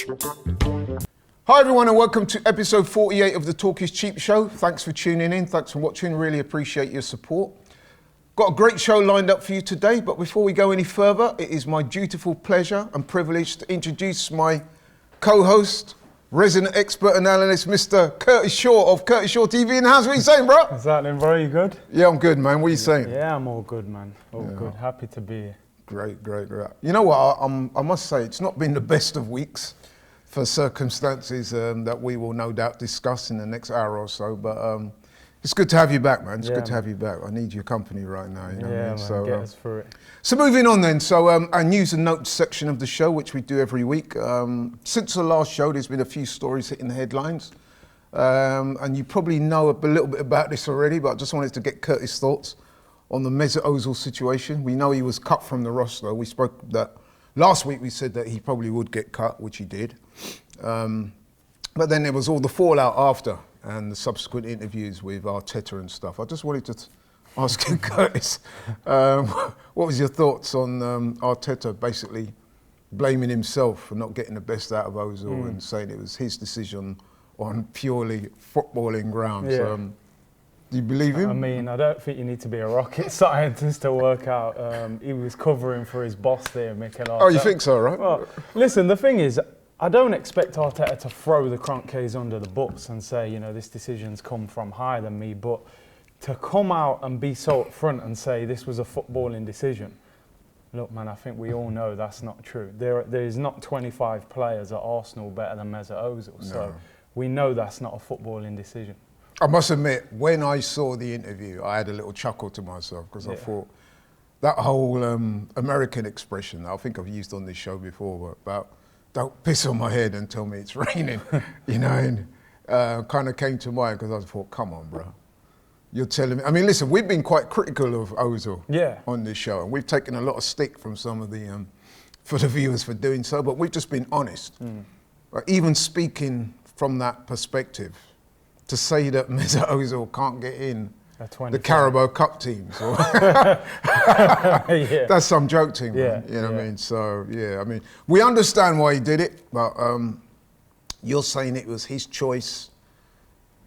Hi everyone and welcome to episode 48 of the Talk is Cheap show. Thanks for tuning in, thanks for watching, really appreciate your support. Got a great show lined up for you today, but before we go any further, it is my dutiful pleasure and privilege to introduce my co-host, resident expert and analyst, Mr. Curtis Shaw of Curtis Shaw TV in the house. What are you saying, bro? Is that bro? You good? Yeah, I'm good, man. What are you saying? Yeah, I'm all good, man. All good. Happy to be here. Great. You know what? I must say, it's not been the best of weeks for circumstances that we will no doubt discuss in the next hour or so. But it's good to have you back, man. It's good to have you back. I need your company right now. You know what I mean? Man, So, get us through it. So moving on then. So our news and notes section of the show, which we do every week. Since the last show, there's been a few stories hitting the headlines. And you probably know a little bit about this already, but I just wanted to get Curtis' thoughts on the Mesut Ozil situation. We know he was cut from the roster. We spoke that last week. We said that he probably would get cut, which he did. But then there was all the fallout after and the subsequent interviews with Arteta and stuff. I just wanted to ask you, Curtis, what was your thoughts on Arteta basically blaming himself for not getting the best out of Ozil and saying it was his decision on purely footballing grounds? Yeah. Do you believe him? I mean, I don't think you need to be a rocket scientist to work out. He was covering for his boss there, Mikel Arteta. Oh, you think so, right? Well, listen, the thing is, I don't expect Arteta to throw the crankcase under the bus and say, you know, this decision's come from higher than me, but to come out and be so upfront and say this was a footballing decision, look, man, I think we all know that's not true. There is not 25 players at Arsenal better than Mesut Ozil, so we know that's not a footballing decision. I must admit, when I saw the interview, I had a little chuckle to myself because I thought that whole American expression, I think I've used on this show before, about don't piss on my head and tell me it's raining, you know, and kind of came to mind because I thought, come on, bro. You're telling me, I mean, listen, we've been quite critical of Ozil on this show, and we've taken a lot of stick from some of the, for the viewers for doing so, but we've just been honest. Even speaking from that perspective, to say that Mesut Ozil can't get in the Carabao Cup teams, or that's some joke team, man. You know what I mean? So, I mean, we understand why he did it, but you're saying it was his choice,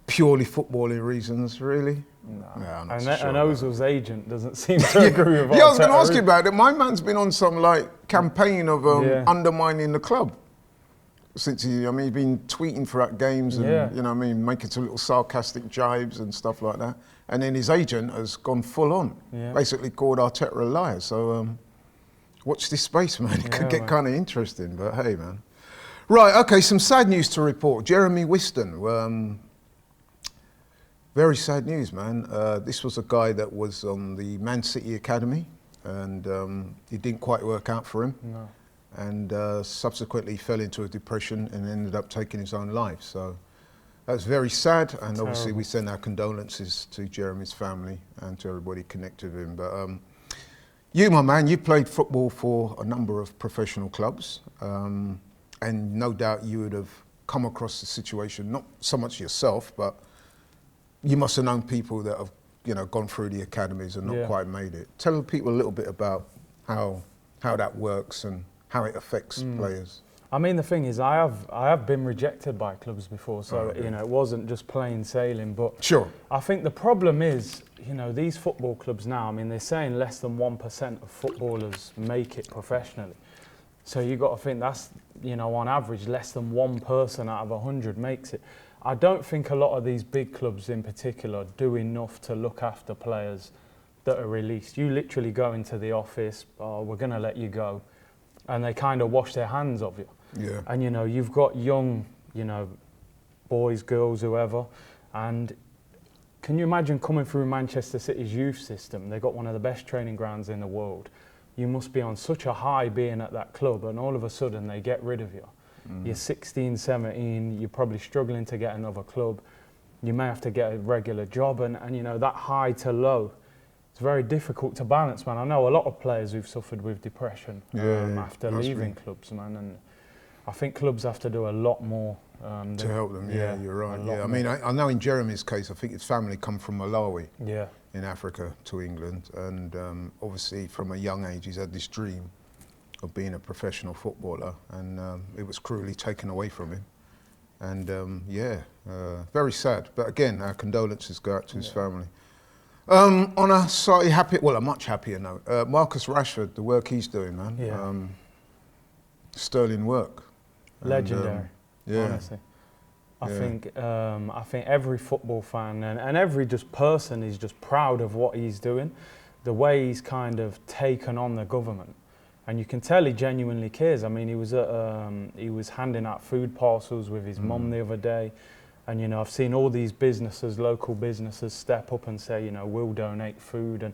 purely footballing reasons, really? No. I'm and not sure Ozil's agent doesn't seem to agree with I was going to ask you about it. My man's been on some campaign of undermining the club. Since he's been tweeting throughout games and, you know what I mean, making some little sarcastic jibes and stuff like that. And then his agent has gone full on, basically called Arteta a liar. So watch this space, man. It could get kind of interesting, but hey, man. Right, okay, some sad news to report. Jeremy Whiston, very sad news, man. This was a guy that was on the Man City Academy and it didn't quite work out for him. No. And subsequently fell into a depression and ended up taking his own life. So that's very sad, and obviously we send our condolences to Jeremy's family and to everybody connected with him. But you, my man, you played football for a number of professional clubs, and no doubt you would have come across the situation, not so much yourself, but you must have known people that have, you know, gone through the academies and not quite made it. Tell people a little bit about how that works and how it affects players. I mean, the thing is, I have been rejected by clubs before, so you know, it wasn't just plain sailing. But I think the problem is, you know, these football clubs now, I mean, they're saying less than 1% of footballers make it professionally. So you got to think that's, you know, on average, less than one person out of 100 makes it. I don't think a lot of these big clubs in particular do enough to look after players that are released. You literally go into the office, we're going to let you go. And they kind of wash their hands of you. Yeah. And, you know, you've got young, you know, boys, girls, whoever. And can you imagine coming through Manchester City's youth system? They've got one of the best training grounds in the world. You must be on such a high being at that club, and all of a sudden they get rid of you. You're 16, 17, you're probably struggling to get another club. You may have to get a regular job, and you know, that high to low, it's very difficult to balance, man. I know a lot of players who've suffered with depression after leaving clubs, man. And I think clubs have to do a lot more to help them. Yeah, you're right. Yeah, I mean, I know in Jeremy's case, I think his family come from Malawi in Africa to England, and obviously from a young age he's had this dream of being a professional footballer, and it was cruelly taken away from him. And very sad. But again, our condolences go out to his family. On a slightly a much happier note, Marcus Rashford, the work he's doing, man. Yeah. Sterling work. Legendary. Honestly. I think every football fan and every just person is just proud of what he's doing, the way he's kind of taken on the government, and you can tell he genuinely cares. I mean, he was handing out food parcels with his mum the other day, and you know, I've seen all these businesses, local businesses, step up and say, you know, we'll donate food, and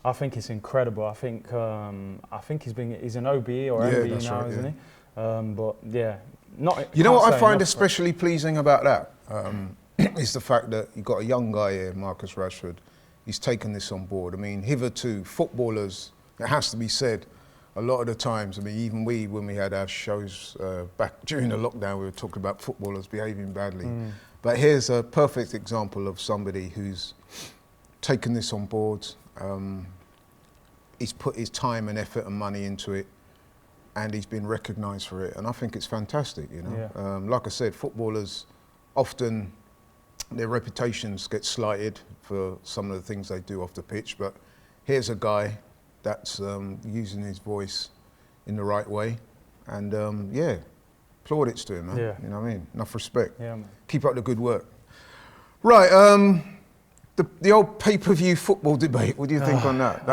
I think it's incredible. I think he's an OBE or MBE now, isn't he? But yeah. You know what I find especially pleasing about that is the fact that you've got a young guy here, Marcus Rashford. He's taken this on board. I mean, hitherto, footballers, it has to be said, a lot of the times, I mean, even when we had our shows back during the lockdown, we were talking about footballers behaving badly. But here's a perfect example of somebody who's taken this on board. He's put his time and effort and money into it, and he's been recognised for it, and I think it's fantastic, you know. Yeah. Like I said, footballers, often their reputations get slighted for some of the things they do off the pitch, but here's a guy that's using his voice in the right way, and plaudits to him, man. Yeah. You know what I mean? Enough respect. Yeah, man. Keep up the good work. Right, the old pay-per-view football debate, what do you think on that?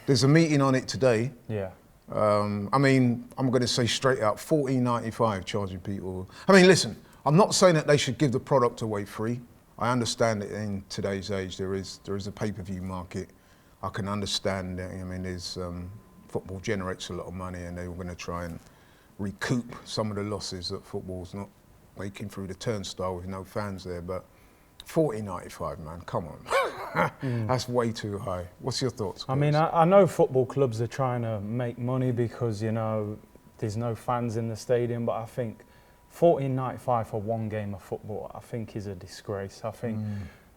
There's a meeting on it today. Yeah. I mean, I'm going to say straight out, $14.95 charging people. I mean, listen, I'm not saying that they should give the product away free. I understand that in today's age there is a pay-per-view market. I can understand that. I mean, football generates a lot of money, and they were going to try and recoup some of the losses that football's not making through the turnstile with no fans there. But $14.95, man, come on. That's way too high. What's your thoughts, Chris? I mean, I know football clubs are trying to make money because, you know, there's no fans in the stadium, but I think $14.95 for one game of football, I think is a disgrace. I think,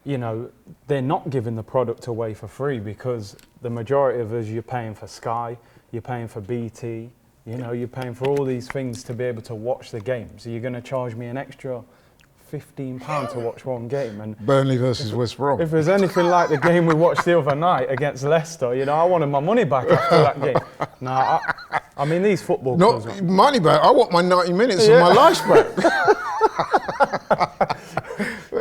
you know, they're not giving the product away for free, because the majority of us, you're paying for Sky, you're paying for BT, you know, you're paying for all these things to be able to watch the game. So you're going to charge me an extra £15 to watch one game. And Burnley versus West Brom. If there's anything like the game we watched the other night against Leicester, you know, I wanted my money back after that game. No, I mean, these football clubs... Not money back, I want my 90 minutes of my life back.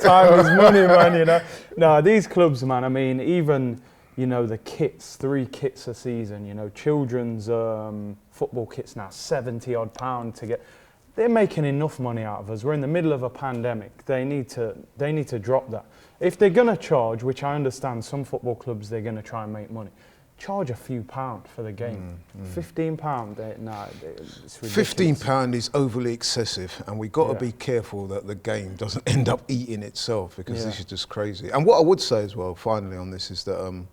Time is money, man, you know. No, these clubs, man, I mean, even, you know, the kits, 3 kits a season, you know, children's football kits now, £70 odd to get... They're making enough money out of us. We're in the middle of a pandemic. They need to drop that. If they're going to charge, which I understand some football clubs, they're going to try and make money, charge a few pound for the game. £15, it's ridiculous. £15 is overly excessive, and we've got to be careful that the game doesn't end up eating itself, because this is just crazy. And what I would say as well, finally on this, is that, and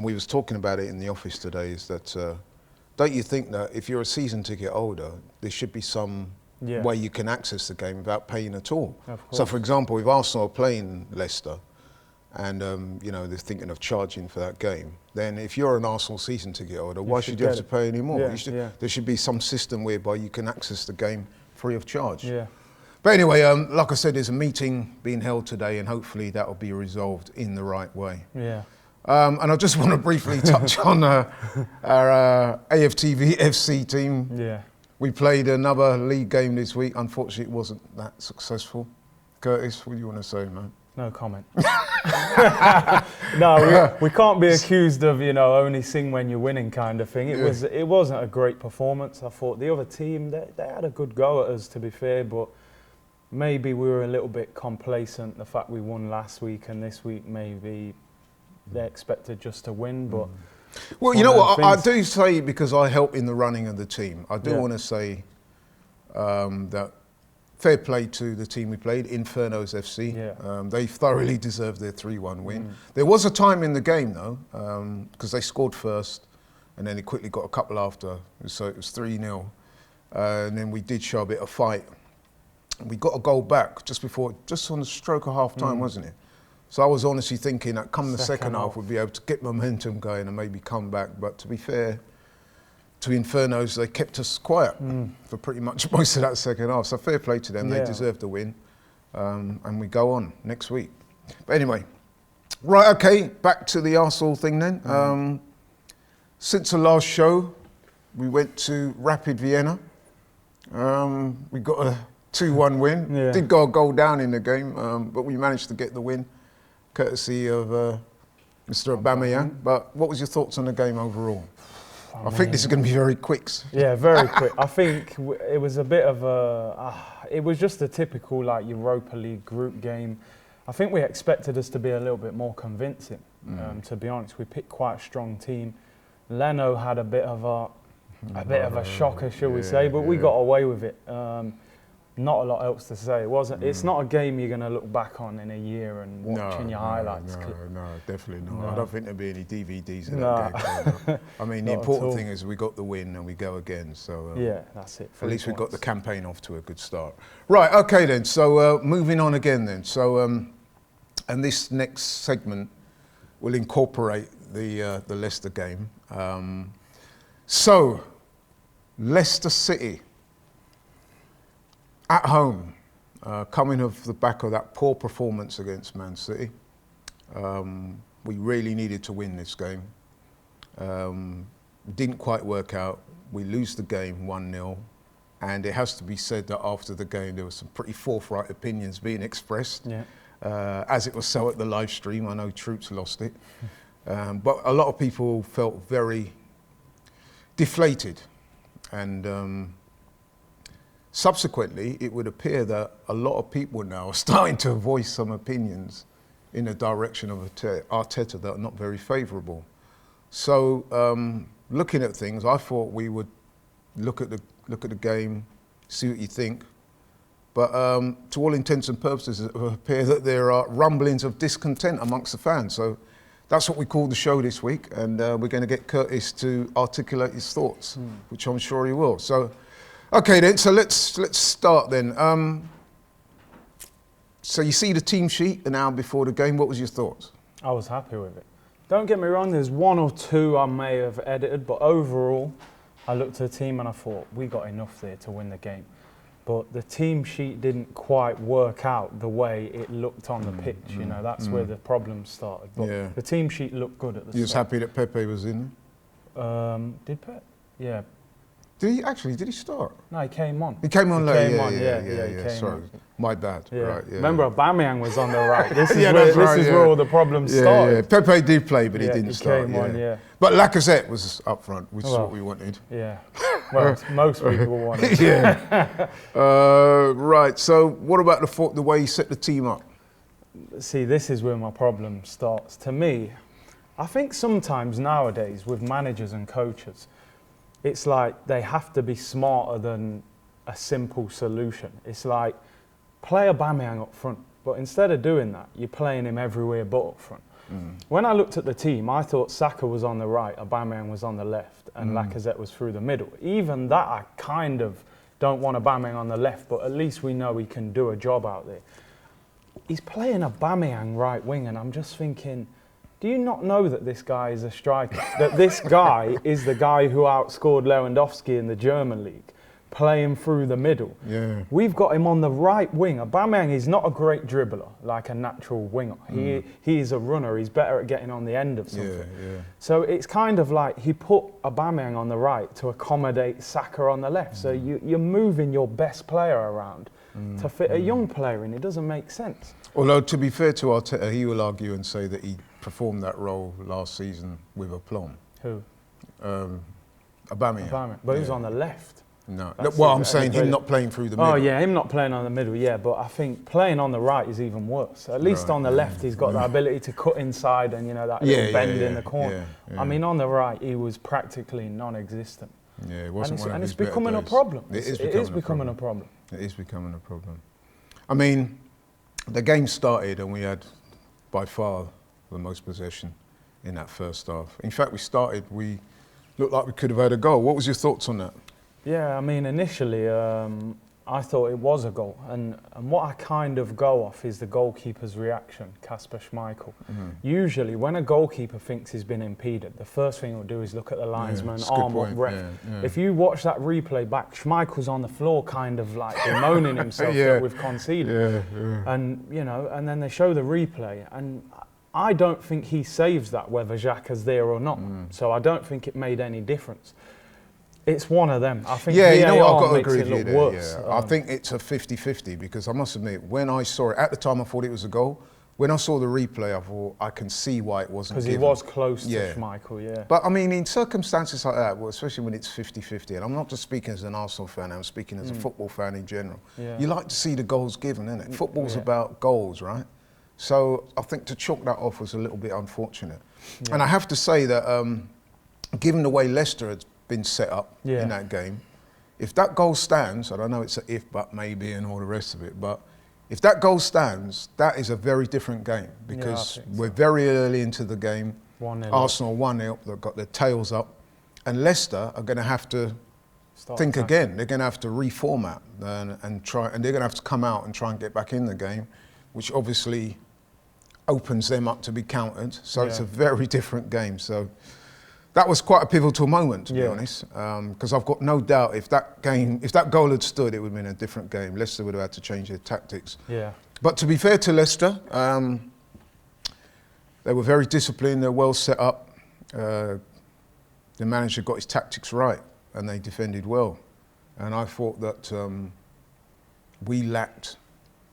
we was talking about it in the office today, is that don't you think that if you're a season ticket holder, there should be some way you can access the game without paying at all? So, for example, if Arsenal are playing Leicester, and you know, they're thinking of charging for that game, then if you're an Arsenal season ticket holder, why should you have to pay any more? There should be some system whereby you can access the game free of charge. But anyway, like I said, there's a meeting being held today, and hopefully that will be resolved in the right way. And I just want to briefly touch on our AFTV FC team. We played another league game this week. Unfortunately, it wasn't that successful. Curtis, what do you want to say, man? No comment. No, we can't be accused of, you know, only sing when you're winning kind of thing. It wasn't a great performance. I thought the other team, they had a good go at us, to be fair, but maybe we were a little bit complacent. The fact we won last week, and this week maybe they expected just to win, but... Well, you know what, I do say, because I help in the running of the team, I do want to say that fair play to the team we played, Infernos FC. They thoroughly deserved their 3-1 win. There was a time in the game, though, because they scored first, and then they quickly got a couple after, so it was 3-0. And then we did show a bit of fight. We got a goal back just on the stroke of half time, wasn't it? So I was honestly thinking that come the second half, we'd be able to get momentum going and maybe come back. But to be fair, to Infernos, they kept us quiet for pretty much most of that second half. So fair play to them, they deserved the win. And we go on next week. But anyway, right, okay, back to the ARSLEI thing then. Since the last show, we went to Rapid Vienna. We got a 2-1 win. Yeah. Did go a goal down in the game, but we managed to get the win, courtesy of Mr. Aubameyang. But what was your thoughts on the game overall? I think this is going to be very quick. Yeah, very quick. I think it was a bit of a... it was just a typical like Europa League group game. I think we expected us to be a little bit more convincing. To be honest, we picked quite a strong team. Leno had a bit of a shocker, shall we say, but we got away with it. Not a lot else to say. It's not a game you're going to look back on in a year and watch in your highlights. No, definitely not. No. I don't think there'll be any DVDs in that game. I mean, the important thing is we got the win and we go again. So yeah, that's it. At least we got the campaign off to a good start. Right, okay then. So moving on again then. So and this next segment will incorporate the Leicester game. So Leicester City. At home, coming off the back of that poor performance against Man City, we really needed to win this game. Didn't quite work out. We lose the game 1-0, and it has to be said that after the game there were some pretty forthright opinions being expressed, as it was so at the live stream. I know Troops lost it, but a lot of people felt very deflated, and subsequently, it would appear that a lot of people now are starting to voice some opinions in the direction of Arteta that are not very favourable. So, looking at things, I thought we would look at the game, see what you think. But to all intents and purposes, it would appear that there are rumblings of discontent amongst the fans. So that's what we call the show this week, and we're going to get Curtis to articulate his thoughts, which I'm sure he will. So. Okay then, so let's start then. So you see the team sheet an hour before the game. What was your thoughts? I was happy with it. Don't get me wrong, there's one or two I may have edited, but overall, I looked at the team and I thought, we got enough there to win the game. But the team sheet didn't quite work out the way it looked on the pitch. You know, that's where the problem started. But the team sheet looked good at the start. You was happy that Pepe was in? Did Pepe? Yeah. Did he start? No, he came on. He came on late. Yeah. Sorry, my bad. Yeah. Right, yeah. Remember, Aubameyang was on the right. This is where all the problems started. Yeah. Pepe did play, but he didn't start. Came on, But Lacazette was up front, which is what we wanted. Yeah. Well, most people wanted. Right. So, what about the way he set the team up? See, this is where my problem starts. To me, I think sometimes nowadays with managers and coaches, it's like they have to be smarter than a simple solution. It's like, play Aubameyang up front, but instead of doing that, you're playing him everywhere but up front. When I looked at the team, I thought Saka was on the right, Aubameyang was on the left, and Lacazette was through the middle. Even that, I kind of don't want Aubameyang on the left, but at least we know he can do a job out there. He's playing Aubameyang right wing, and I'm just thinking, do you not know that this guy is a striker? That this guy is the guy who outscored Lewandowski in the German league, playing through the middle. Yeah. We've got him on the right wing. Aubameyang is not a great dribbler, like a natural winger. He is a runner. He's better at getting on the end of something. So it's kind of like he put Aubameyang on the right to accommodate Saka on the left. So you're moving your best player around to fit a young player in. It doesn't make sense. Although, to be fair to Arteta, he will argue and say that he performed that role last season with aplomb. Who? Aubameyang. But he was on the left. No. Well, I'm saying him not playing through the middle. Oh, yeah, him not playing on the middle, yeah. But I think playing on the right is even worse. At least on the left, he's got the ability to cut inside and, you know, that little bend in the corner. I mean, on the right, he was practically non-existent. Yeah, it wasn't one of his it's becoming a problem. It is becoming a problem. It is becoming a problem. I mean, the game started and we had, by far, the most possession in that first half. In fact, we looked like we could have had a goal. What was your thoughts on that? Yeah, I mean, initially, I I thought it was a goal. And what I kind of go off is the goalkeeper's reaction, Kasper Schmeichel. Usually, when a goalkeeper thinks he's been impeded, the first thing he'll do is look at the linesman, arm up, ref. If you watch that replay back, Schmeichel's on the floor kind of like bemoaning himself that we've conceded. And, you know, and then they show the replay, and I don't think he saves that whether Xhaka's there or not. So I don't think it made any difference. It's one of them. I think you know what, I've got to makes agree it with you look there. worse. I think it's a 50-50 because I must admit, when I saw it, at the time I thought it was a goal. When I saw the replay, I thought I can see why it wasn't given. Because he was close to Schmeichel, But I mean, in circumstances like that, well, especially when it's 50-50, and I'm not just speaking as an Arsenal fan, I'm speaking as a football fan in general. You like to see the goals given, innit? Football's about goals, right? So I think to chalk that off was a little bit unfortunate. And I have to say that given the way Leicester had been set up in that game, if that goal stands, I don't know it's an if, but maybe and all the rest of it, but if that goal stands, that is a very different game because we're very early into the game. 1-0 Arsenal 1-0, they've got their tails up, and Leicester are going to have to think again. They're going to have to reformat and try, and they're going to have to come out and try and get back in the game, which obviously opens them up to be countered. So it's a very different game. So that was quite a pivotal moment, to be honest, because I've got no doubt if that goal had stood, it would have been a different game. Leicester would have had to change their tactics. But to be fair to Leicester, they were very disciplined. They're well set up. The manager got his tactics right, and they defended well. And I thought that we lacked,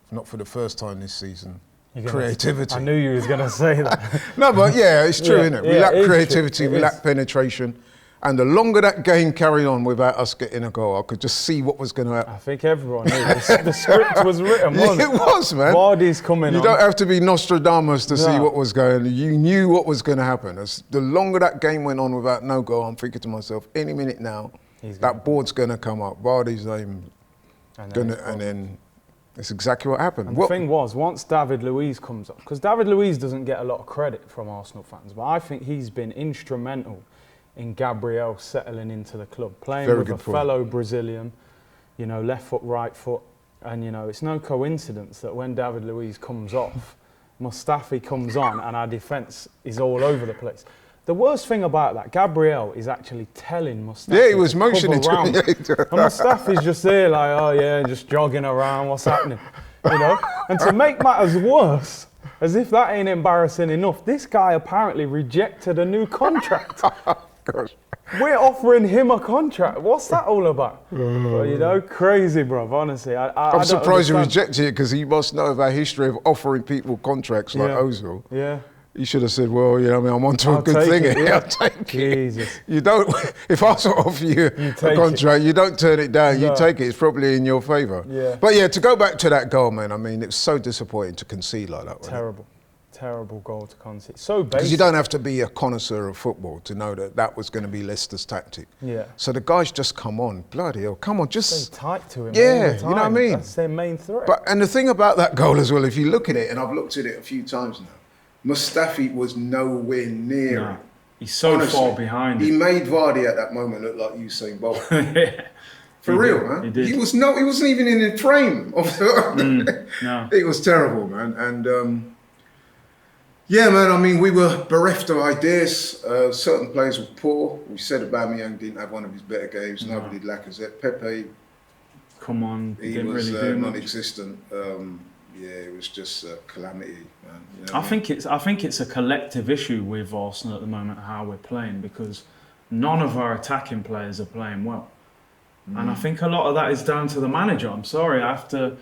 not for the first time this season, creativity. I knew you was going to say that. No, but it's true, isn't it? We lack creativity, we lack penetration. And the longer that game carried on without us getting a goal, I could just see what was going to happen. I think everyone knew. The script was written, wasn't it? It was, man. Vardy's coming on. You don't have to be Nostradamus to see what was going on. You knew what was going to happen. The longer that game went on without no goal, I'm thinking to myself, any minute now, that board's going to come up. Vardy's name, and then that's exactly what happened. And the thing was, once David Luiz comes up, because David Luiz doesn't get a lot of credit from Arsenal fans, but I think he's been instrumental in Gabriel settling into the club, playing with a fellow Brazilian, you know, left foot, right foot. And, you know, it's no coincidence that when David Luiz comes off, Mustafi comes on and our defence is all over the place. The worst thing about that, Gabriel is actually telling Mustafi. Yeah, he was motioning to him. And Mustafi's just there like, oh yeah, just jogging around, what's happening? You know? And to make matters worse, as if that ain't embarrassing enough, this guy apparently rejected a new contract. Gosh. We're offering him a contract. What's that all about? Well, you know, crazy, bruv, honestly. I'm surprised you rejected it because he must know of our history of offering people contracts like Ozil. Yeah. You should have said, well, you know, I mean, I'm onto a good thing here. I'll take Jesus. it. You don't, if Arsenal offer you a contract, you don't turn it down. You take it. It's probably in your favour. But to go back to that goal, man, I mean, it was so disappointing to concede like that. Terrible. Terrible goal to concede. So basic. Because you don't have to be a connoisseur of football to know that that was going to be Leicester's tactic. So the guys just come on. Bloody hell, come on, just... Stay tight to him. Yeah, you know what I mean? That's their main threat. And the thing about that goal as well, if you look at it, and I've looked at it a few times now, Mustafi was nowhere near it. He's so far behind. He made Vardy at that moment look like Usain Bolt. For real, man. He did. He wasn't even in the frame of the No. It was terrible, man. And man, I mean, we were bereft of ideas. Certain players were poor. We said Aubameyang didn't have one of his better games. Nobody did Lacazette. Pepe, come on, he didn't was really do non-existent. It was just a calamity, man. You know I think it's a collective issue with Arsenal at the moment, how we're playing, because none of our attacking players are playing well. And I think a lot of that is down to the manager. I'm sorry, I have to,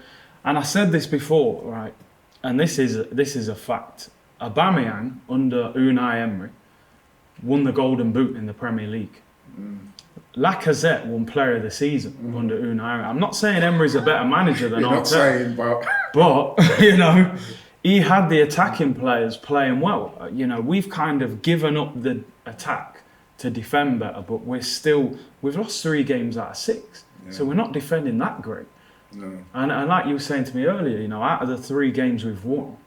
and I said this before, right? And this is a fact. Aubameyang under Unai Emery won the Golden Boot in the Premier League. Lacazette won Player of the Season under Unai Emery. I'm not saying Emery's a better manager than Arteta, but you know, he had the attacking players playing well. You know, we've kind of given up the attack to defend better, but we've lost 3 games out of 6, so we're not defending that great. No. And like you were saying to me earlier, you know, out of the 3 games we've won,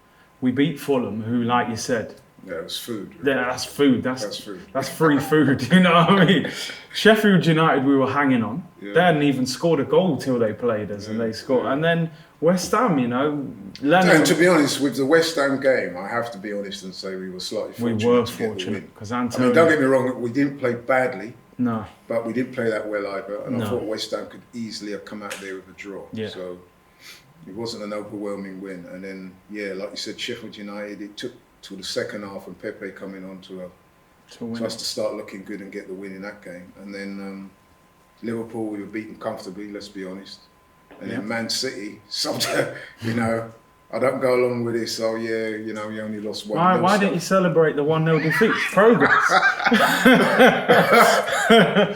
we beat Fulham, who, like you said, Yeah, it was food. Yeah, that's food. That's food. That's free food. You know what I mean? Sheffield United, we were hanging on. Yeah. They hadn't even scored a goal till they played us, and they scored. Yeah. And then West Ham, you know. And to be honest, with the West Ham game, I have to be honest and say we were slightly fortunate. We were fortunate because Antonio. I mean, don't get me wrong, we didn't play badly. No. But we didn't play that well either, and I thought West Ham could easily have come out there with a draw. Yeah. So it wasn't an overwhelming win. And then, yeah, like you said, Sheffield United, it took till the second half and Pepe coming on to us to start looking good and get the win in that game. And then Liverpool, we were beaten comfortably, let's be honest. And then Man City, you know, I don't go along with this. Oh yeah, you know, you only lost 1-0. Why didn't you celebrate the 1-0 defeat? Progress.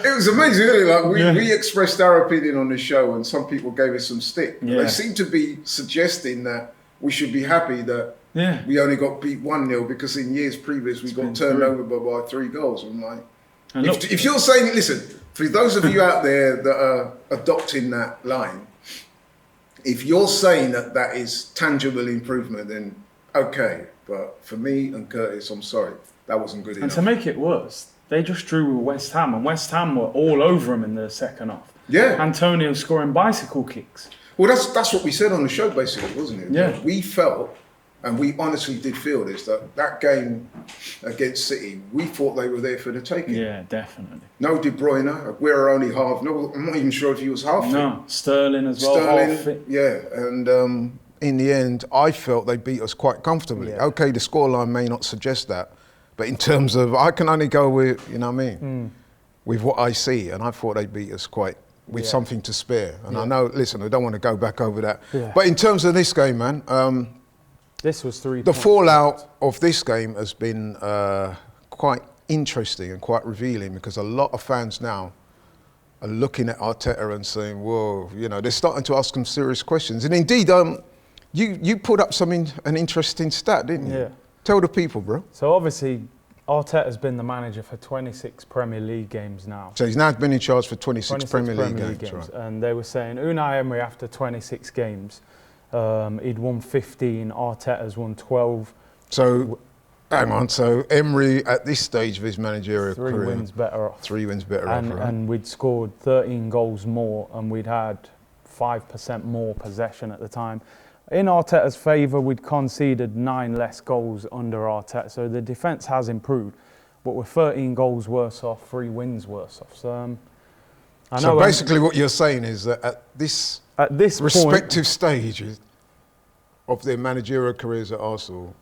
It was amazing, really. Like we expressed our opinion on the show, and some people gave us some stick. Yeah. They seem to be suggesting that we should be happy that we only got beat 1-0 because in years previous we got turned over by 3 goals. I'm like, if you're saying, listen, for those of you out there that are adopting that line. If you're saying that that is tangible improvement, then okay. But for me and Curtis, I'm sorry, that wasn't good enough. And to make it worse, they just drew with West Ham, and West Ham were all over them in the second half. Yeah. Antonio scoring bicycle kicks. Well, that's what we said on the show, basically, wasn't it? Yeah. We felt, and we honestly did feel this, that game against City, we thought they were there for the taking. Yeah, definitely. No De Bruyne, we're only half. No, I'm not even sure if he was half. No, Sterling as well. Sterling, yeah, and in the end, I felt they beat us quite comfortably. Yeah. Okay, the scoreline may not suggest that, but in terms of, I can only go with, you know what I mean, with what I see, and I thought they beat us quite with something to spare. And I know, listen, I don't want to go back over that, but in terms of this game, man. This was 3 The points. fallout of this game has been quite interesting and quite revealing, because a lot of fans now are looking at Arteta and saying, whoa, you know, they're starting to ask some serious questions. And indeed, you put up an interesting stat, didn't you? Yeah. Tell the people, bro. So obviously, Arteta's been the manager for 26 Premier League games now. So he's now been in charge for 26 Premier League games. Right. And they were saying Unai Emery, after 26 games, he'd won 15, Arteta's won 12. So, hang on, so Emery at this stage of his managerial career, 3 wins better off. 3 wins better off, right? And we'd scored 13 goals more, and we'd had 5% more possession at the time. In Arteta's favour, we'd conceded 9 less goals under Arteta, so the defence has improved, but we're 13 goals worse off, 3 wins worse off. So, so basically what you're saying is that at this respective stage of their managerial careers at Arsenal,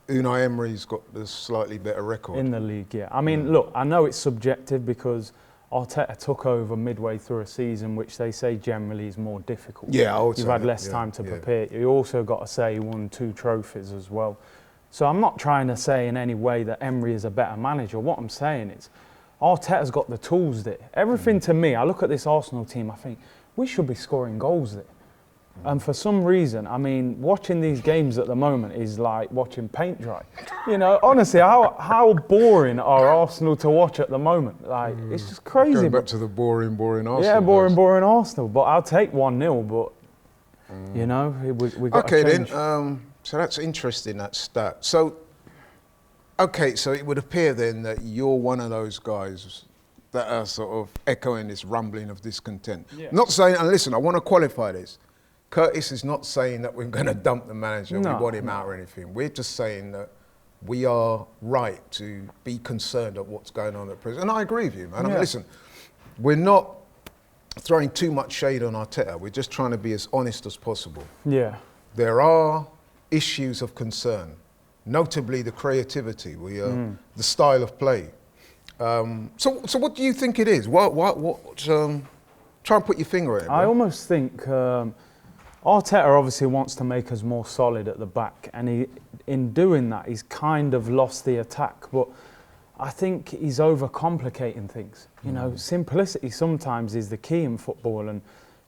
Unai Emery's got the slightly better record. In the league, yeah. I mean, look, I know it's subjective because Arteta took over midway through a season, which they say generally is more difficult. Yeah, I would say You've had less time to prepare. You also got to say he won 2 trophies as well. So I'm not trying to say in any way that Emery is a better manager. What I'm saying is Arteta's got the tools there. Everything to me, I look at this Arsenal team, I think, we should be scoring goals there. And for some reason, I mean, watching these games at the moment is like watching paint dry. You know, honestly, how boring are Arsenal to watch at the moment? Like, it's just crazy. Going back to the boring Arsenal. Yeah, boring Arsenal. But I'll take 1-0, but, you know, we got to change. Then, so that's interesting, that stat. So, okay, so it would appear then that you're one of those guys that are sort of echoing this rumbling of discontent. Yeah. Not saying, and listen, I want to qualify this. Curtis is not saying that we're going to dump the manager, we want him out or anything. We're just saying that we are right to be concerned at what's going on at present. And I agree with you, man. I mean, listen, we're not throwing too much shade on Arteta. We're just trying to be as honest as possible. Yeah. There are issues of concern, notably the creativity, the style of play. So what do you think it is? Try and put your finger at it. I almost think Arteta obviously wants to make us more solid at the back, and in doing that, he's kind of lost the attack. But I think he's overcomplicating things. You know, simplicity sometimes is the key in football, and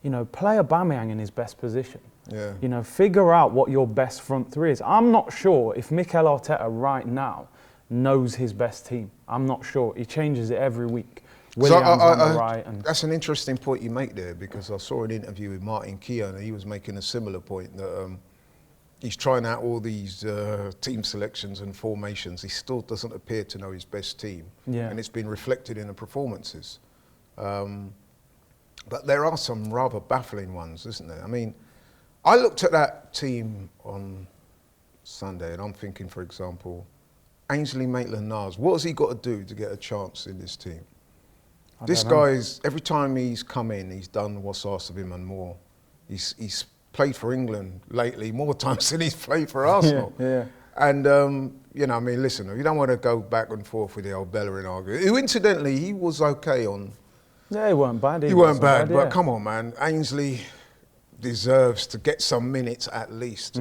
you know, play Aubameyang in his best position. Yeah. You know, figure out what your best front three is. I'm not sure if Mikel Arteta right now knows his best team. I'm not sure. He changes it every week. Williams on the right. And that's an interesting point you make there, because I saw an interview with Martin Keown and he was making a similar point that he's trying out all these team selections and formations. He still doesn't appear to know his best team. Yeah. And it's been reflected in the performances. But there are some rather baffling ones, isn't there? I mean, I looked at that team on Sunday and I'm thinking, for example, Ainsley Maitland-Niles, what has he got to do to get a chance in this team? This guy's, every time he's come in, he's done what's asked of him and more. He's played for England lately more times than he's played for Arsenal. Yeah. And, you know, I mean, listen, you don't want to go back and forth with the old Bellerin argument. Who, incidentally, he was okay on... Yeah, he weren't bad. He weren't bad, but come on, man. Ainsley deserves to get some minutes at least.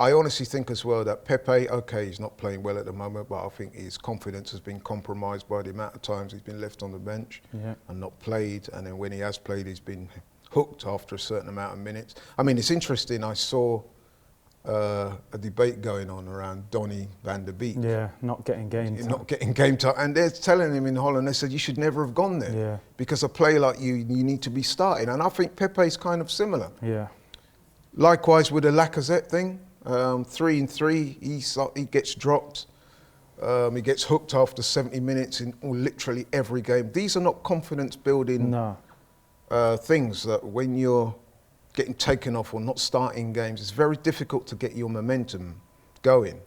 I honestly think as well that Pepe, okay, he's not playing well at the moment, but I think his confidence has been compromised by the amount of times he's been left on the bench and not played. And then when he has played, he's been hooked after a certain amount of minutes. I mean, it's interesting. I saw a debate going on around Donny van der Beek. Yeah, not getting game time. Not getting game time. And they're telling him in Holland, they said, you should never have gone there. Because a player like you need to be starting. And I think Pepe's kind of similar. Yeah. Likewise with the Lacazette thing. 3 and 3, he gets dropped. He gets hooked after 70 minutes in literally every game. These are not confidence building things that when you're getting taken off or not starting games, it's very difficult to get your momentum going.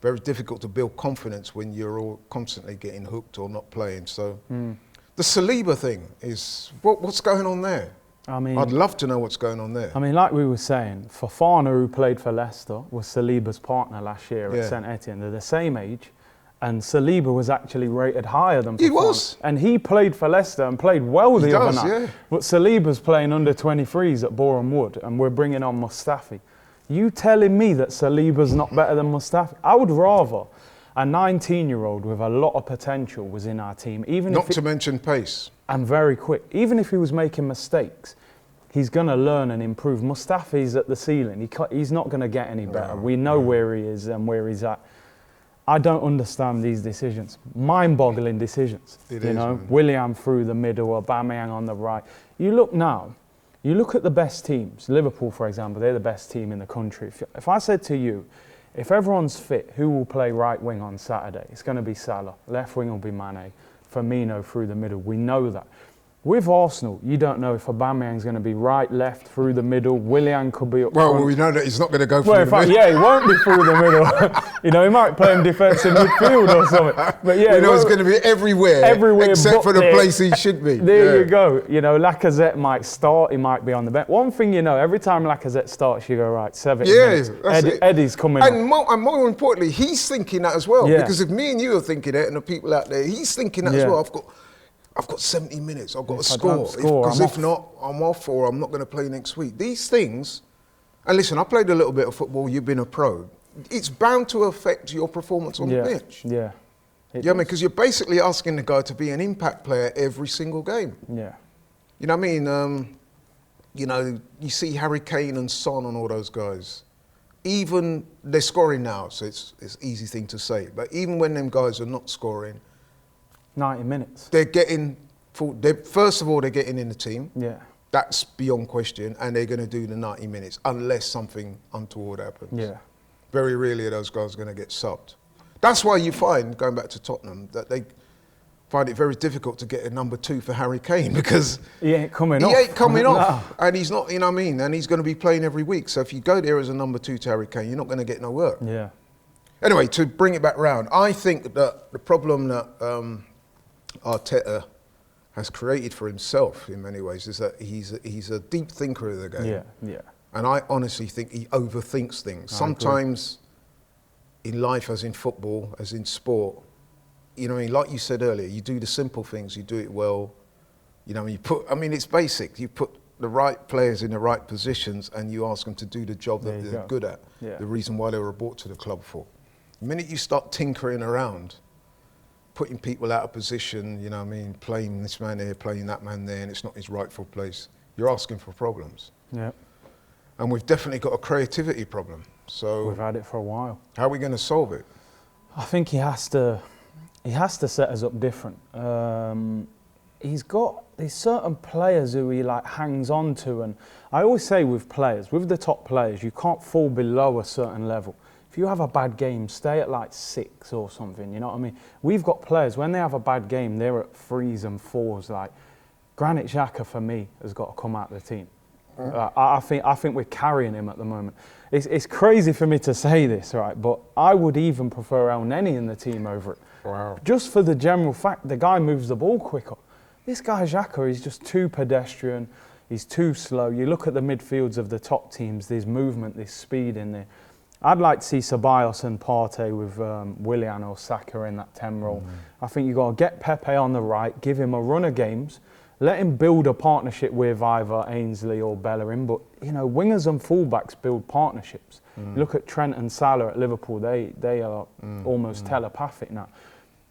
Very difficult to build confidence when you're all constantly getting hooked or not playing. So the Saliba thing is, what's going on there? I mean, I'd love to know what's going on there. I mean, like we were saying, Fofana, who played for Leicester, was Saliba's partner last year at St Etienne. They're the same age, and Saliba was actually rated higher than Fofana. He was. And he played for Leicester and played well the other night. Yeah. But Saliba's playing under 23s at Boreham Wood, and we're bringing on Mustafi. You telling me that Saliba's not better than Mustafi? I would rather a 19-year-old with a lot of potential was in our team. Not to mention pace. And very quick. Even if he was making mistakes, he's going to learn and improve. Mustafi's at the ceiling. He's not going to get any better. We know where he is and where he's at. I don't understand these decisions. Mind-boggling decisions. You know, Willian through the middle, Aubameyang on the right. You look now, you look at the best teams. Liverpool, for example, they're the best team in the country. If I said to you, if everyone's fit, who will play right wing on Saturday? It's going to be Salah. Left wing will be Mane. Firmino through the middle. We know that. With Arsenal, you don't know if Aubameyang's going to be right, left, through the middle. Willian could be up front. Well, we know that he's not going to go through the middle. Yeah, he won't be through the middle. You know, he might play in defensive midfield or something. But yeah, we know he's going to be everywhere except for the place he should be. There you go. You know, Lacazette might start. He might be on the bench. One thing you know, every time Lacazette starts, you go, right, 70 minutes. Eddie's coming and more importantly, he's thinking that as well. Because if me and you are thinking that and the people out there, he's thinking that as well. I've got 70 minutes, I've got to score. Because if not, I'm off or I'm not going to play next week. These things, and listen, I played a little bit of football, you've been a pro. It's bound to affect your performance on the pitch. Yeah. I mean, because you're basically asking the guy to be an impact player every single game. Yeah. You know what I mean? You know, you see Harry Kane and Son and all those guys. Even, they're scoring now, so it's an easy thing to say. But even when them guys are not scoring, 90 minutes. They're getting, first of all, they're getting in the team. Yeah. That's beyond question. And they're going to do the 90 minutes unless something untoward happens. Yeah. Very rarely are those guys going to get subbed. That's why you find, going back to Tottenham, that they find it very difficult to get a number 2 for Harry Kane because he ain't coming off. He ain't coming off. And he's not, you know what I mean? And he's going to be playing every week. So if you go there as a number 2 to Harry Kane, you're not going to get no work. Yeah. Anyway, to bring it back round, I think that the problem that Arteta has created for himself in many ways is that he's a deep thinker of the game. Yeah. And I honestly think he overthinks things. Sometimes in life, as in football, as in sport, you know, like you said earlier, you do the simple things, you do it well. You know, it's basic. You put the right players in the right positions and you ask them to do the job that they're good at. Yeah. The reason why they were brought to the club for. The minute you start tinkering around, putting people out of position, you know what I mean, playing this man here, playing that man there, and it's not his rightful place, you're asking for problems. Yeah. And we've definitely got a creativity problem. So we've had it for a while. How are we going to solve it? I think he has to set us up different. He's got there's certain players who he like hangs on to, and I always say with players, with the top players, you can't fall below a certain level. If you have a bad game, stay at like 6 or something, you know what I mean? We've got players, when they have a bad game, they're at 3s and 4s. Like, Granit Xhaka, for me, has got to come out of the team. I think we're carrying him at the moment. It's crazy for me to say this, right? But I would even prefer El Neni in the team over it. Wow. Just for the general fact, the guy moves the ball quicker. This guy Xhaka is just too pedestrian. He's too slow. You look at the midfields of the top teams, there's movement, there's speed in there. I'd like to see Ceballos and Partey with Willian or Saka in that 10 role. I think you've got to get Pepe on the right, give him a run of games, let him build a partnership with either Ainsley or Bellerin. But, you know, wingers and fullbacks build partnerships. Look at Trent and Salah at Liverpool. They are almost telepathic now.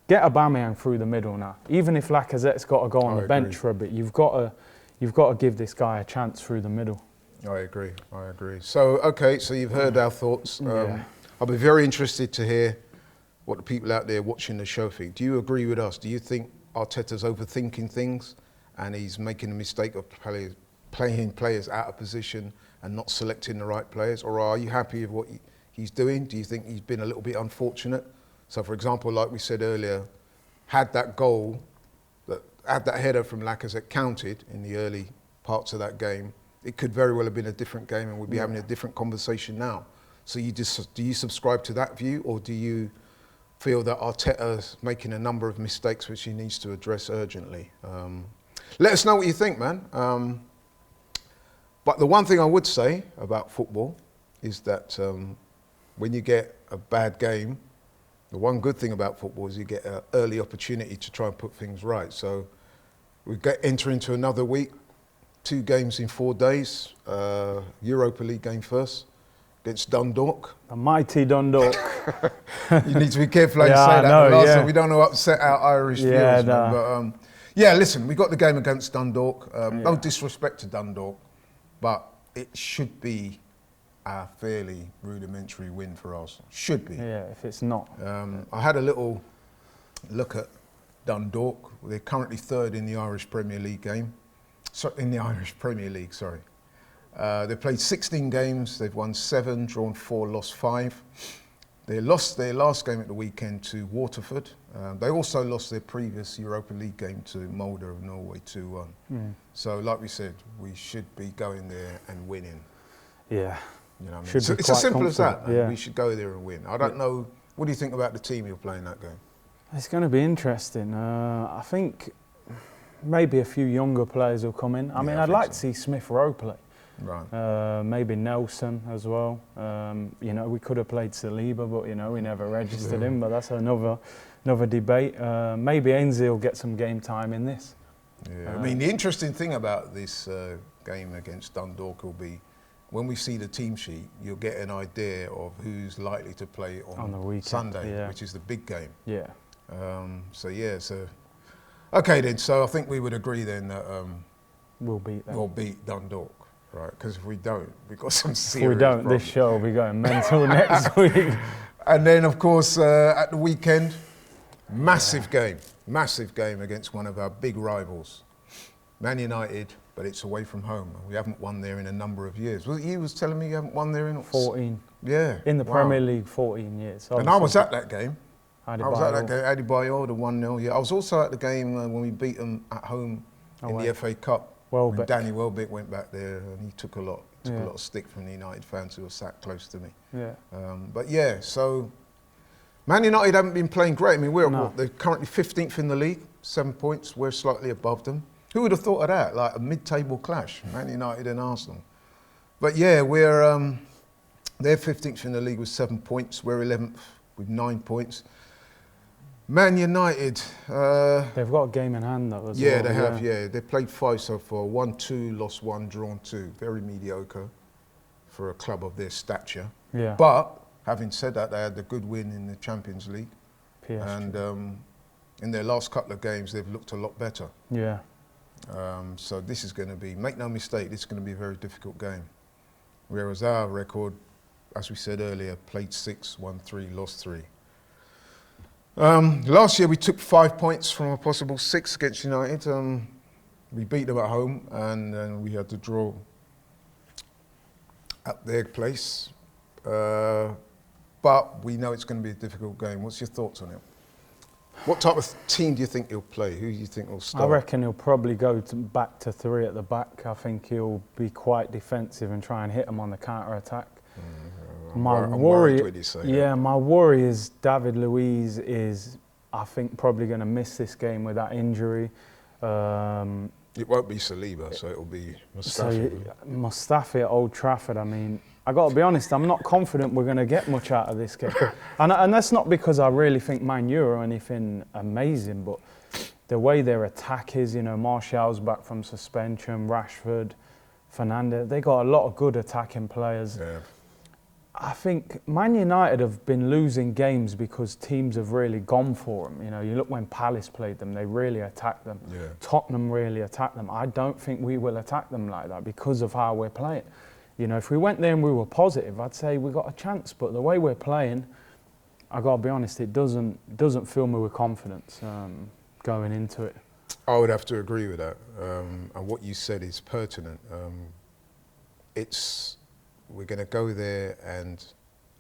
Get Aubameyang through the middle now. Even if Lacazette's got to go on the bench for a bit, you've got to give this guy a chance through the middle. I agree. So, okay, so you've heard our thoughts. I'll be very interested to hear what the people out there watching the show think. Do you agree with us? Do you think Arteta's overthinking things and he's making a mistake of playing players out of position and not selecting the right players? Or are you happy with what he's doing? Do you think he's been a little bit unfortunate? So, for example, like we said earlier, had that goal, had that header from Lacazette counted in the early parts of that game, it could very well have been a different game and we'd be having a different conversation now. So do you subscribe to that view, or do you feel that Arteta's making a number of mistakes which he needs to address urgently? Let us know what you think, man. But the one thing I would say about football is that when you get a bad game, the one good thing about football is you get an early opportunity to try and put things right. So we enter into another week, 2 games in 4 days. Europa League game first against Dundalk. The mighty Dundalk. You need to be careful how you say that. So we don't want to upset our Irish viewers. But listen, we got the game against Dundalk. No disrespect to Dundalk, but it should be a fairly rudimentary win for us. Should be. Yeah, if it's not. I had a little look at Dundalk. They're currently 3rd in the Irish Premier League game. They've played 16 games. They've won 7, drawn 4, lost 5. They lost their last game at the weekend to Waterford. They also lost their previous Europa League game to Molde of Norway 2-1. So, like we said, we should be going there and winning. Yeah. You know what I mean? So it's as simple as that. Yeah. We should go there and win. I don't know. What do you think about the team you're playing that game? It's going to be interesting. I think maybe a few younger players will come in. I mean, I'd like to see Smith Rowe play. Right. Maybe Nelson as well. You know, we could have played Saliba, but you know, we never registered him. But that's another debate. Maybe Ainsley will get some game time in this. Yeah. I mean, the interesting thing about this game against Dundalk will be when we see the team sheet, you'll get an idea of who's likely to play on the weekend, Sunday, which is the big game. Yeah. Okay then. So I think we would agree then that we'll beat Dundalk. Right, because if we don't, we've got some serious If we don't, problems. this show will be going mental next week. And then, of course, at the weekend, massive game against one of our big rivals, Man United, but it's away from home. We haven't won there in a number of years. Was it you was telling me you haven't won there in 14. Yeah. In the Premier League, 14 years. And I was at that game. Adebayor, the 1-0. Yeah, I was also at the game when we beat them at home in the FA Cup. When Danny Welbeck went back there, and he took a lot of stick from the United fans who were sat close to me. Yeah. So Man United haven't been playing great. I mean, they're currently 15th in the league, 7 points. We're slightly above them. Who would have thought of that? Like a mid-table clash, Man United and Arsenal. But yeah, they're 15th in the league with 7 points. We're 11th with 9 points. Man United. They've got a game in hand though as well. Yeah, they have, They've played 5 so far. 1-2, lost 1, drawn 2. Very mediocre for a club of their stature. Yeah. But, having said that, they had a good win in the Champions League. PSG. And in their last couple of games, they've looked a lot better. Yeah. So this is going to be, make no mistake, this is going to be a very difficult game. Whereas our record, as we said earlier, played 6, won 3, lost 3. Last year we took 5 points from a possible 6 against United. We beat them at home, and then we had to draw at their place. But we know it's going to be a difficult game. What's your thoughts on it? What type of team do you think he'll play? Who do you think will start? I reckon he'll probably go back to 3 at the back. I think he'll be quite defensive and try and hit them on the counter-attack. My worry is David Luiz is, I think, probably going to miss this game with that injury. It won't be Saliba, so it'll be Mustafi. So Mustafi at Old Trafford, I mean, I got to be honest, I'm not confident we're going to get much out of this game. and that's not because I really think Man U are anything amazing, but the way their attack is, you know, Martial's back from suspension, Rashford, Fernandes, they got a lot of good attacking players. Yeah. I think Man United have been losing games because teams have really gone for them. You know, you look when Palace played them, they really attacked them. Yeah. Tottenham really attacked them. I don't think we will attack them like that because of how we're playing. You know, if we went there and we were positive, I'd say we got a chance. But the way we're playing, I got to be honest, it doesn't fill me with confidence going into it. I would have to agree with that. And what you said is pertinent. We're going to go there, and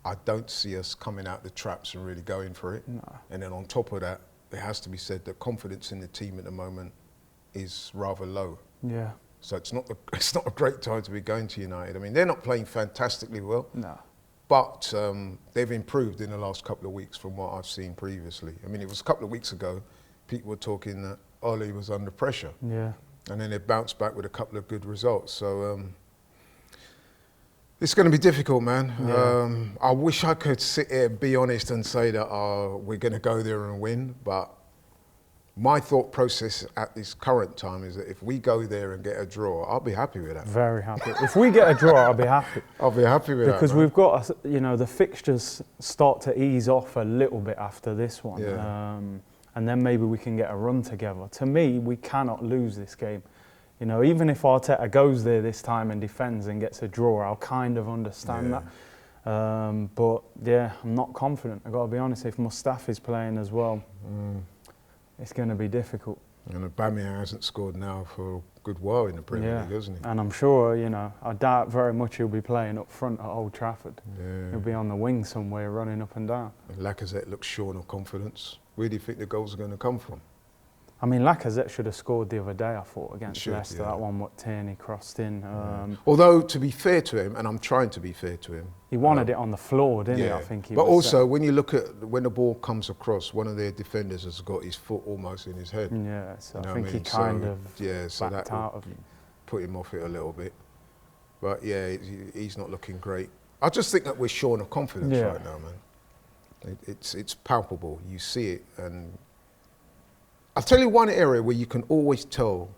I don't see us coming out the traps and really going for it. No. And then on top of that, it has to be said that confidence in the team at the moment is rather low. Yeah. So it's not a great time to be going to United. I mean, they're not playing fantastically well. No. But they've improved in the last couple of weeks from what I've seen previously. I mean, it was a couple of weeks ago, people were talking that Ole was under pressure. Yeah. And then they bounced back with a couple of good results. So it's going to be difficult, man. Yeah. I wish I could sit here and be honest and say that we're going to go there and win. But my thought process at this current time is that if we go there and get a draw, I'll be happy with that. Very happy. If we get a draw, I'll be happy. I'll be happy with that. Because we've got, you know, the fixtures start to ease off a little bit after this one. Yeah. And then maybe we can get a run together. To me, we cannot lose this game. You know, even if Arteta goes there this time and defends and gets a draw, I'll kind of understand that. But yeah, I'm not confident. I've got to be honest, if Mustafi's playing as well, it's going to be difficult. And Aubameyang hasn't scored now for a good while in the Premier League, hasn't he? And I'm sure, you know, I doubt very much he'll be playing up front at Old Trafford. Yeah. He'll be on the wing somewhere running up and down. And Lacazette looks short of confidence. Where do you think the goals are going to come from? I mean, Lacazette should have scored the other day, I thought, against Leicester. Yeah. That one, what Tierney crossed in. Although, to be fair to him, and I'm trying to be fair to him, he wanted it on the floor, didn't he? I think he But was also, when you look at when the ball comes across, one of their defenders has got his foot almost in his head. Yeah, so You know I think what I he mean? kind So, of so backed that out of put him off it a little bit. But yeah, he's not looking great. I just think that we're short of confidence right now, man. It's palpable. You see it, and I'll tell you one area where you can always tell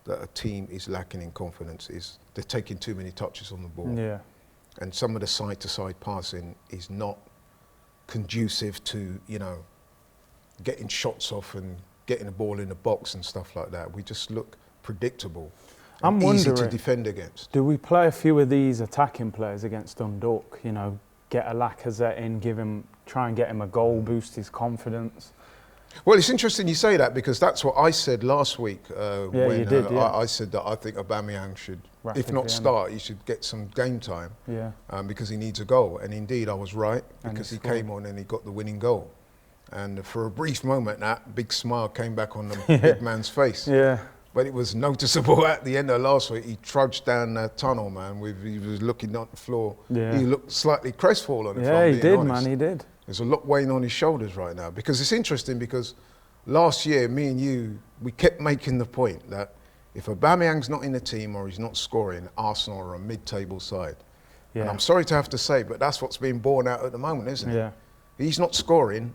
that a team is lacking in confidence is they're taking too many touches on the ball. Yeah. And some of the side-to-side passing is not conducive to, you know, getting shots off and getting the ball in the box and stuff like that. We just look predictable and easy to defend against. Do we play a few of these attacking players against Dundalk? You know, get a Lacazette in, try and get him a goal, boost his confidence. Well, it's interesting you say that because that's what I said last week. You did. I said that I think Aubameyang should, if not start, he should get some game time. Yeah. Because he needs a goal. And indeed, I was right because he came on and he got the winning goal. And for a brief moment, that big smile came back on the big man's face. Yeah. But it was noticeable at the end of last week. He trudged down that tunnel, man. He was looking on the floor. Yeah. He looked slightly crestfallen. Yeah, he did, man. He did. There's a lot weighing on his shoulders right now because it's interesting because last year, me and you, we kept making the point that if Aubameyang's not in the team or he's not scoring, Arsenal are a mid-table side. Yeah. And I'm sorry to have to say, but that's what's being borne out at the moment, isn't it? Yeah. He's not scoring,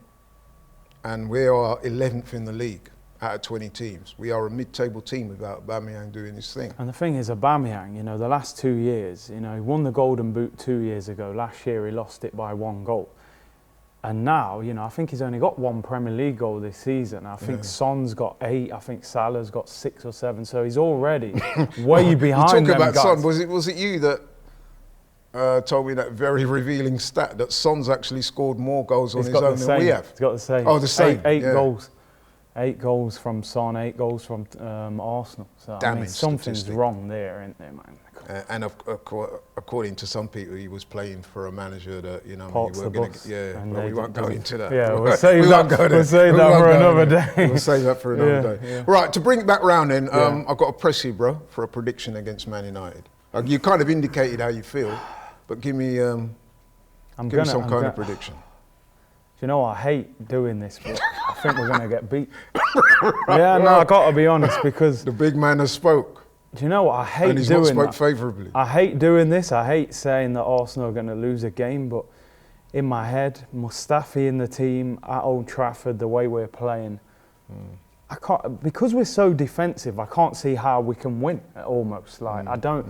and we are 11th in the league out of 20 teams. We are a mid-table team without Aubameyang doing his thing. And the thing is, Aubameyang, you know, the last 2 years, you know, he won the Golden Boot 2 years ago. Last year, he lost it by 1 goal. And now, you know, I think he's only got 1 Premier League goal this season. I think Son's got 8. I think Salah's got 6 or 7. So he's already way behind You talk them about guys. Son. Was it you that told me that very revealing stat that Son's actually scored more goals on his own than we have? He's got the same. Oh, the same. 8 goals. 8 goals from Son, 8 goals from Arsenal. So I mean, something's wrong there, isn't there, man? And according to some people, he was playing for a manager that, you know, Parts we weren't the going bus, to. But we won't go into that. Yeah, we'll save that for another day. We'll save that for another day. Yeah. Right, to bring it back round then, I've got to press you, bro, for a prediction against Man United. You kind of indicated how you feel, but give me some kind of prediction. You know, I hate doing this, but I think we're going to get beat. No, I got to be honest, because the big man has spoke. Do you know what? I hate and he's doing not spoke favourably. I hate doing this. I hate saying that Arsenal are going to lose a game, but in my head, Mustafi in the team at Old Trafford, the way we're playing, I can't, because we're so defensive, I can't see how we can win. Almost like I don't.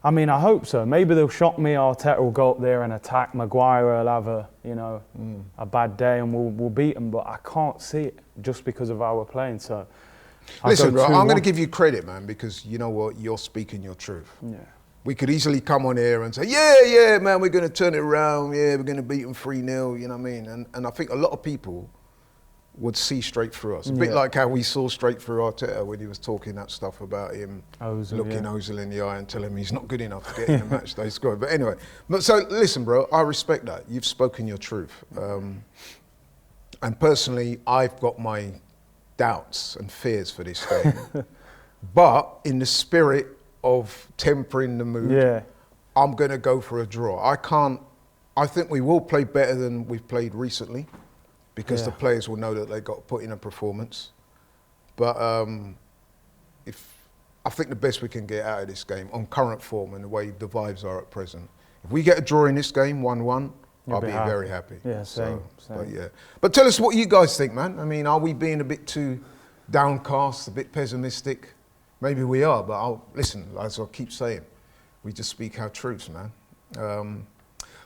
I mean, I hope so. Maybe they'll shock me. Arteta will go up there and attack. Maguire will have a bad day, and we'll beat them. But I can't see it just because of how we're playing. So. Listen, bro, I'm going to give you credit, man, because you know what? You're speaking your truth. Yeah. We could easily come on here and say, yeah, man, we're going to turn it around. Yeah, we're going to beat them 3-0, you know what I mean? And I think a lot of people would see straight through us. A bit like how we saw straight through Arteta when he was talking that stuff about him looking Ozil in the eye and telling him he's not good enough to get in the match day squad. But anyway, so listen, bro, I respect that. You've spoken your truth. And personally, I've got my doubts and fears for this game. But in the spirit of tempering the mood, I'm going to go for a draw. I think we will play better than we've played recently, because the players will know that they got to put in a performance. But I think the best we can get out of this game on current form and the way the vibes are at present, if we get a draw in this game, 1-1, I'll be very happy. Yeah, same. But tell us what you guys think, man. I mean, are we being a bit too downcast, a bit pessimistic? Maybe we are, but listen, as I keep saying, we just speak our truths, man.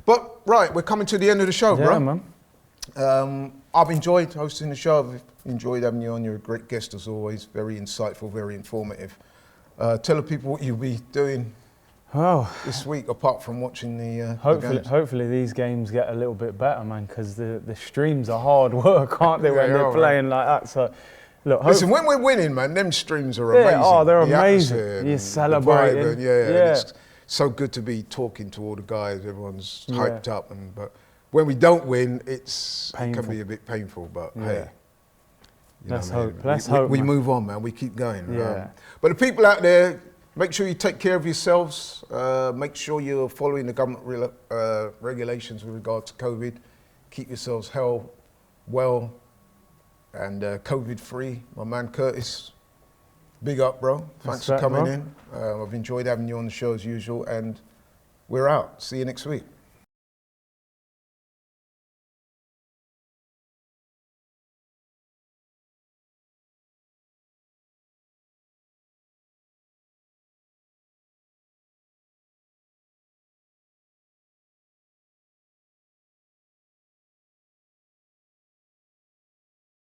But right, we're coming to the end of the show, bro. Man. I've enjoyed hosting the show. I've enjoyed having you on. You're a great guest as always. Very insightful, very informative. Tell the people what you'll be doing this week, apart from watching the games. Hopefully these games get a little bit better, man, because the streams are hard work, aren't they, when they're playing like that? So, look, listen, when we're winning, man, them streams are amazing. Oh, they're amazing. You're celebrating. It's so good to be talking to all the guys. Everyone's hyped up, but when we don't win, it can be a bit painful. But hey, let's hope. We move on, man. We keep going. But the people out there, make sure you take care of yourselves. Make sure you're following the government regulations with regard to COVID. Keep yourselves well, and COVID-free. My man Curtis, big up, bro. Thanks for coming in. I've enjoyed having you on the show as usual, and we're out. See you next week.